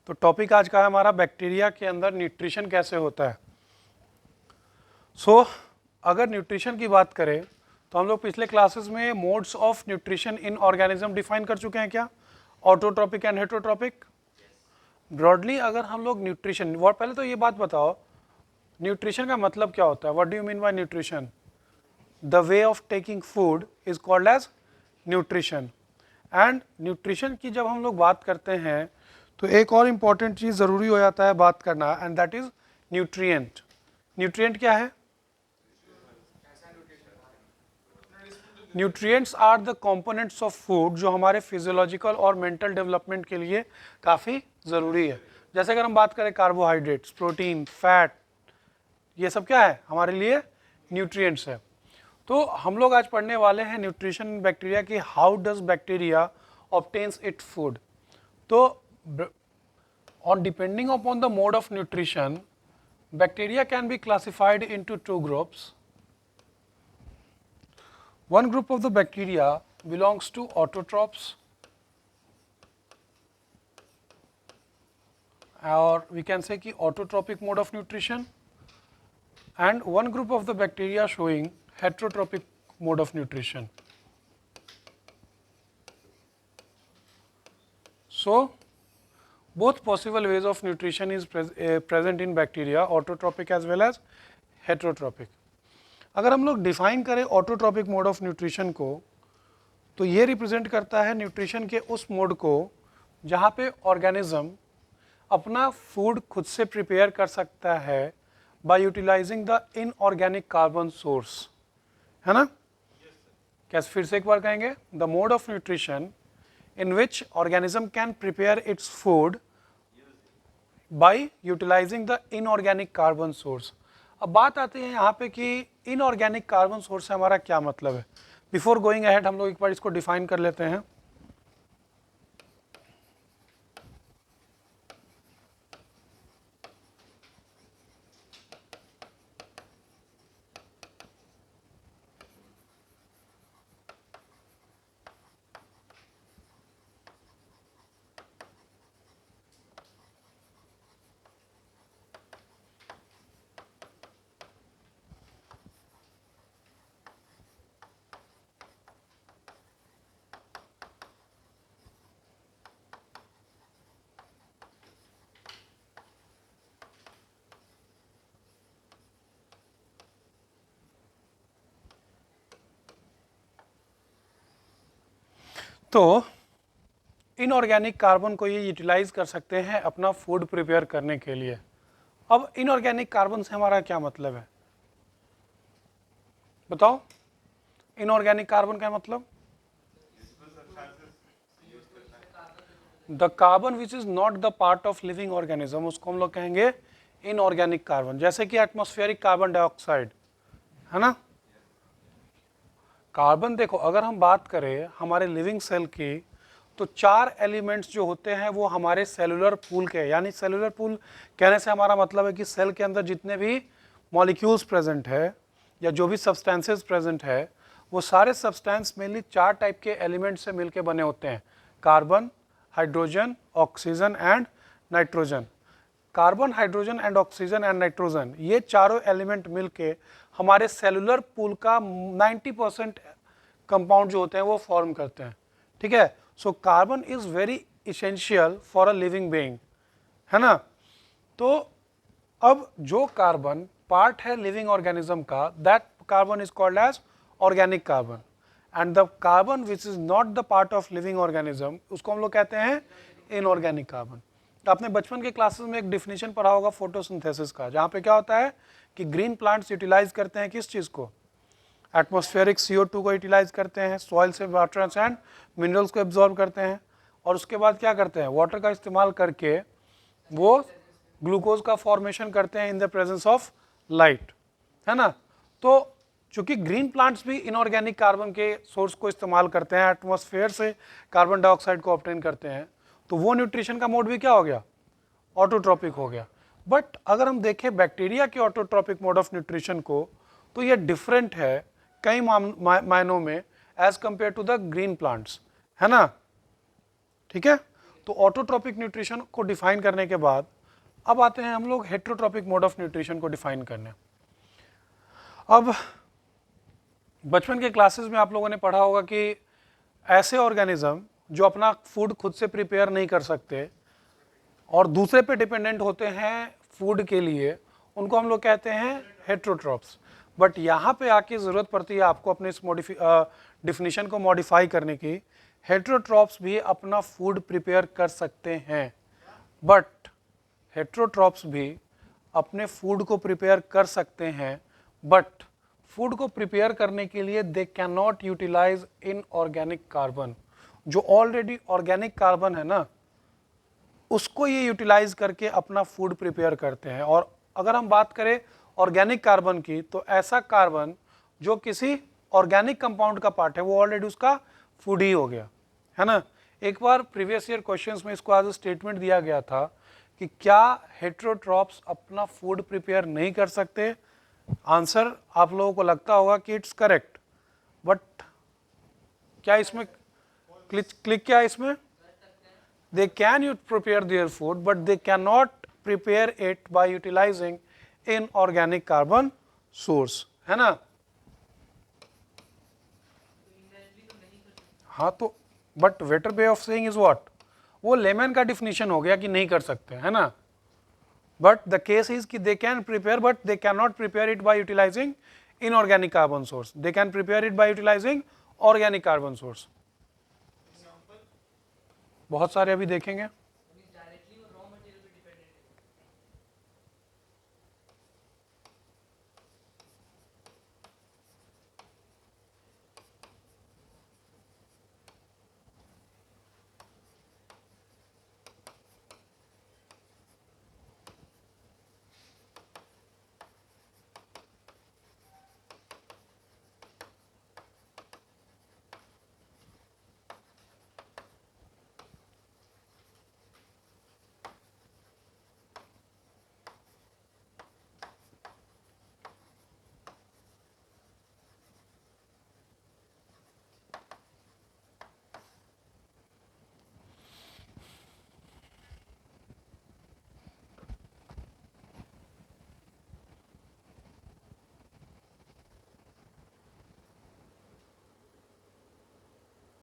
तो टॉपिक आज का है हमारा बैक्टीरिया के अंदर न्यूट्रिशन कैसे होता है। अगर न्यूट्रिशन की बात करें तो हम लोग पिछले क्लासेस में modes of nutrition in organism define कर चुके हैं क्या, ऑटोट्रॉपिक एंड हेटरोट्रॉपिक। ब्रॉडली अगर हम लोग न्यूट्रिशन, और पहले तो ये बात बताओ न्यूट्रिशन का मतलब क्या होता है, what do you mean by nutrition? The way of taking food is called as nutrition. And nutrition की जब हम लोग बात करते हैं तो एक और इम्पॉर्टेंट चीज़ ज़रूरी हो जाता है बात करना, and that is nutrient. Nutrient क्या है? Nutrients are the components of food जो हमारे फिजियोलॉजिकल और मेंटल डेवलपमेंट के लिए काफ़ी ज़रूरी है। जैसे अगर हम बात करें कार्बोहाइड्रेट्स, प्रोटीन, फैट, ये सब क्या है हमारे लिए? न्यूट्रिएंट्स है। तो हम लोग आज पढ़ने वाले हैं न्यूट्रिशन बैक्टीरिया की, how does bacteria obtains it food. तो on depending upon the mode of nutrition, bacteria can be classified into two groups. One group of the bacteria belongs to autotrophs, or we can say कि autotrophic mode of nutrition, and one group of the bacteria showing heterotrophic mode of nutrition. So both possible ways of nutrition is present in bacteria, autotrophic as well as heterotrophic. अगर हम लोग define करें autotrophic mode of nutrition को, तो ये represent करता है nutrition के उस मोड को जहाँ पे ऑर्गेनिज्म अपना फूड खुद से प्रिपेयर कर सकता है by utilizing the inorganic carbon source, है ना? कैसे, फिर से एक बार कहेंगे, the mode of nutrition in which organism can prepare its food by utilizing the inorganic carbon source. अब बात आती है यहाँ पे कि inorganic carbon source से हमारा क्या मतलब है। Before going ahead हम लोग एक बार इसको डिफाइन कर लेते हैं। तो इनऑर्गेनिक कार्बन को ये यूटिलाइज कर सकते हैं अपना फूड प्रिपेयर करने के लिए। अब इनऑर्गेनिक कार्बन से हमारा क्या मतलब है बताओ? इनऑर्गेनिक कार्बन का मतलब the carbon which is not the part of living organism, उसको हम लोग कहेंगे इनऑर्गेनिक कार्बन। जैसे कि एटमॉस्फेरिक कार्बन डाइऑक्साइड, है ना? कार्बन देखो, अगर हम बात करें हमारे लिविंग सेल की, तो 4 एलिमेंट्स जो होते हैं वो हमारे सेलुलर पूल के, यानी सेलुलर पूल कहने से हमारा मतलब है कि सेल के अंदर जितने भी मॉलिक्यूल्स प्रेजेंट है या जो भी सब्सटेंसेस प्रेजेंट है, वो सारे सब्सटेंस मेनली 4 टाइप के एलिमेंट से मिलके बने होते हैं, carbon, hydrogen, oxygen and nitrogen. Carbon, hydrogen and oxygen and nitrogen, ये चारों एलिमेंट मिलके हमारे सेलुलर पूल का 90% कंपाउंड जो होते हैं वो फॉर्म करते हैं, ठीक है? So carbon is very essential for a living being, है ना? तो अब जो कार्बन पार्ट है लिविंग ऑर्गेनिज्म का, that carbon is called as organic carbon, and the carbon which is not the part of living organism, उसको हम लोग कहते हैं इनऑर्गेनिक कार्बन। तो आपने बचपन के क्लासेस में एक डिफिनेशन पढ़ा होगा फोटोसिंथेसिस का, जहाँ पे क्या होता है कि ग्रीन प्लांट्स यूटिलाइज करते हैं किस चीज़ को? एटमॉस्फेरिक CO2 को यूटिलाइज करते हैं, सॉइल से वाटर एंड मिनरल्स को एब्जॉर्ब करते हैं, और उसके बाद क्या करते हैं? वाटर का इस्तेमाल करके वो ग्लूकोज का फॉर्मेशन करते हैं in the presence of light, है ना? तो चूंकि ग्रीन प्लांट्स भी इनऑर्गेनिक कार्बन के सोर्स को इस्तेमाल करते हैं, एटमॉस्फेयर से कार्बन डाइऑक्साइड को ऑब्टेन करते हैं, तो वो न्यूट्रिशन का मोड भी क्या हो गया? ऑटोट्रॉपिक हो गया। बट अगर हम देखें बैक्टीरिया के ऑटोट्रॉपिक मोड ऑफ न्यूट्रिशन को, तो ये डिफरेंट है कई मायनों में as compare to the green plants, है ना? ठीक है? तो ऑटोट्रॉपिक न्यूट्रिशन को डिफाइन करने के बाद अब आते हैं हम लोग हेट्रोट्रॉपिक मोड ऑफ न्यूट्रिशन को डिफाइन करने। अब बचपन के क्लासेस में आप लोगों ने पढ़ा होगा कि ऐसे ऑर्गेनिज्म जो अपना फूड खुद से प्रिपेयर नहीं कर सकते और दूसरे पे डिपेंडेंट होते हैं फूड के लिए, उनको हम लोग कहते हैं हेट्रोट्रॉप्स। बट यहाँ पे आके ज़रूरत पड़ती है आपको अपने इस डिफिनीशन को मॉडिफाई करने की। हेट्रोट्रॉप्स भी अपना फूड प्रिपेयर कर सकते हैं, बट हेट्रोट्रॉप्स भी अपने फूड को प्रिपेयर कर सकते हैं, बट फूड को प्रिपेयर करने के लिए they can not utilize inorganic carbon. जो ऑलरेडी ऑर्गेनिक कार्बन है ना, उसको ये यूटिलाइज करके अपना फूड प्रिपेयर करते हैं। और अगर हम बात करें ऑर्गेनिक कार्बन की, तो ऐसा कार्बन जो किसी ऑर्गेनिक कंपाउंड का पार्ट है, वो ऑलरेडी उसका फूड ही हो गया, है ना। एक बार प्रीवियस ईयर क्वेश्चंस में इसको एज अ स्टेटमेंट दिया गया था कि क्या हेट्रोट्रॉप्स अपना फूड प्रिपेयर नहीं कर सकते। आंसर आप लोगों को लगता होगा कि इट्स करेक्ट, बट क्या इसमें क्लिक क्या है इसमें? They can prepare their food, but they cannot prepare it by utilizing inorganic carbon source, है ना। हाँ तो but better way of saying is what, वो लेमन का डिफिनीशन हो गया कि नहीं कर सकते, है ना। बट द केस इज कि they can prepare, but they can not prepare it by utilizing inorganic carbon source, they can prepare it by utilizing organic carbon source. बहुत सारे अभी देखेंगे।